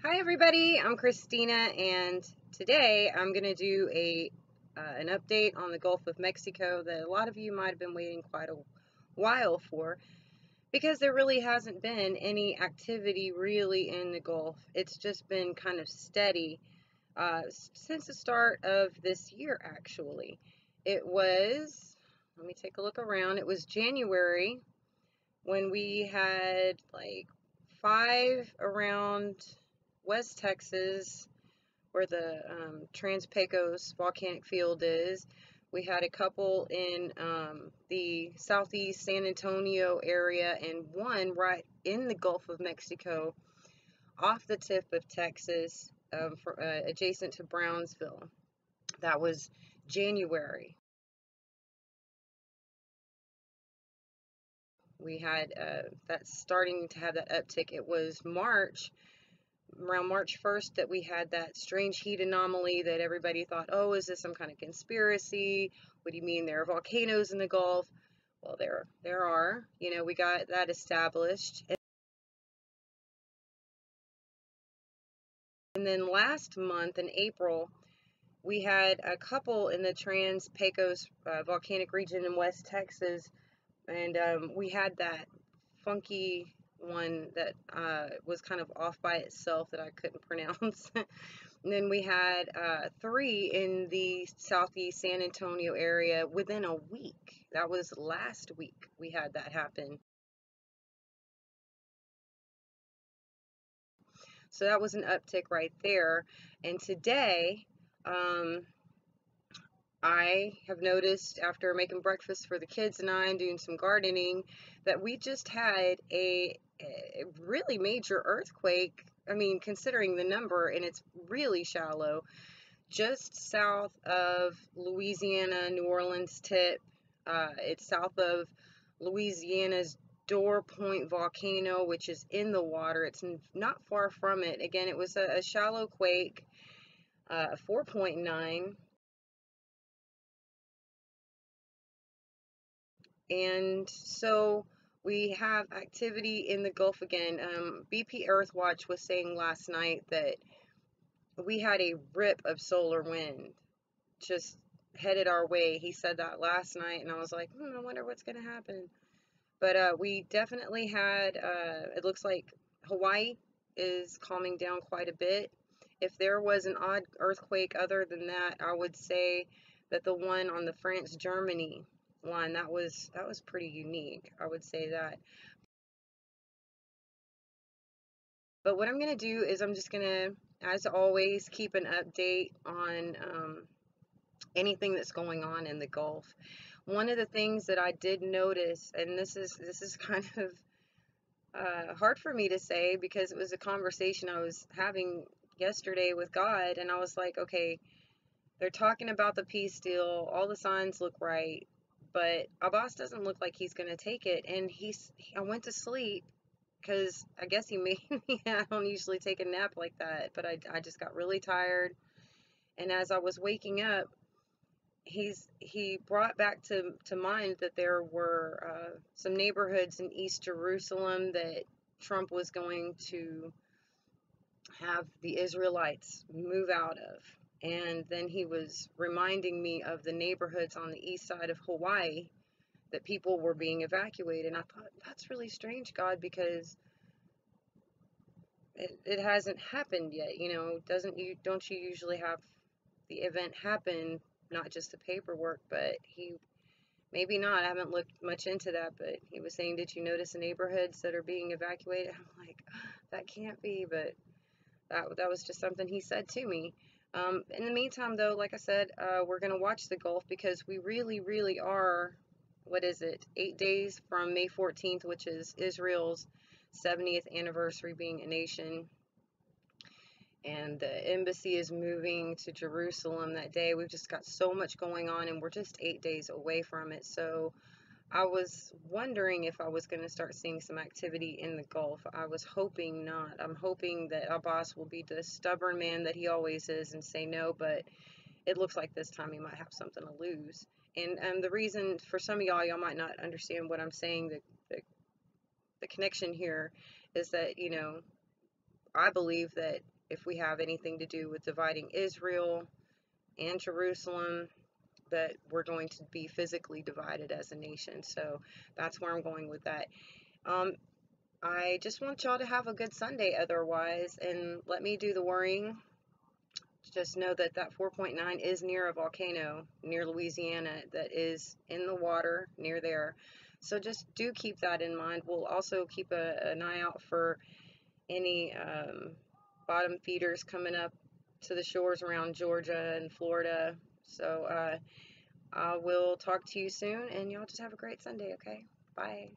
Hi everybody, I'm Christina, and today I'm going to do an update on the Gulf of Mexico that a lot of you might have been waiting quite a while for, because there really hasn't been any activity really in the Gulf. It's just been kind of steady since the start of this year, actually. Let me take a look around. It was January when we had like 5 around West Texas, where the Trans-Pecos volcanic field is. We had a couple in the southeast San Antonio area, and one right in the Gulf of Mexico, off the tip of Texas, adjacent to Brownsville. That was January. We had that's starting to have that uptick. It was around March 1st, that we had that strange heat anomaly that everybody thought, oh, is this some kind of conspiracy? What do you mean there are volcanoes in the Gulf? Well, there are. We got that established. And then last month in April, we had a couple in the Trans-Pecos volcanic region in West Texas, and we had that funky one that was kind of off by itself that I couldn't pronounce. And then we had 3 in the southeast San Antonio area within a week. That was last week we had that happen. So that was an uptick right there. And today, I have noticed, after making breakfast for the kids and I and doing some gardening, that we just had a really major earthquake. I mean, considering the number, and it's really shallow, just south of Louisiana, New Orleans tip. It's south of Louisiana's Door Point volcano, which is in the water. It's not far from it. Again, it was a shallow quake, 4.9. And so we have activity in the Gulf again. BP Earthwatch was saying last night that we had a rip of solar wind just headed our way. He said that last night, and I was like, I wonder what's going to happen. But we definitely had, it looks like Hawaii is calming down quite a bit. If there was an odd earthquake other than that, I would say that the one on the France-Germany line, that was pretty unique. I would say that. But what I'm going to do is I'm just going to, as always, keep an update on anything that's going on in the Gulf. One of the things that I did notice, and this is kind of hard for me to say, because it was a conversation I was having yesterday with God, and I was like, okay, they're talking about the peace deal, all the signs look right, but Abbas doesn't look like he's going to take it. And I went to sleep because I guess he made me. I don't usually take a nap like that, but I just got really tired. And as I was waking up, he brought back to mind that there were some neighborhoods in East Jerusalem that Trump was going to have the Israelites move out of. And then he was reminding me of the neighborhoods on the east side of Hawaii that people were being evacuated. And I thought, that's really strange, God, because it hasn't happened yet. Don't you usually have the event happen, not just the paperwork? But maybe not. I haven't looked much into that, but he was saying, did you notice the neighborhoods that are being evacuated? I'm like, that can't be, but that was just something he said to me. In the meantime, though, like I said, we're going to watch the Gulf, because we really, really are, 8 days from May 14th, which is Israel's 70th anniversary being a nation. And the embassy is moving to Jerusalem that day. We've just got so much going on, and we're just 8 days away from it. So I was wondering if I was going to start seeing some activity in the Gulf. I was hoping not. I'm hoping that Abbas will be the stubborn man that he always is and say no, but it looks like this time he might have something to lose. And the reason, for some of y'all might not understand what I'm saying, the connection here is that, I believe that if we have anything to do with dividing Israel and Jerusalem, that we're going to be physically divided as a nation. So that's where I'm going with that. Um, I just want y'all to have a good Sunday otherwise, and let me do the worrying. Just know that that 4.9 is near a volcano near Louisiana that is in the water near there. So just do keep that in mind. We'll also keep an eye out for any bottom feeders coming up to the shores around Georgia and Florida. So I will talk to you soon, and y'all just have a great Sunday, okay? Bye.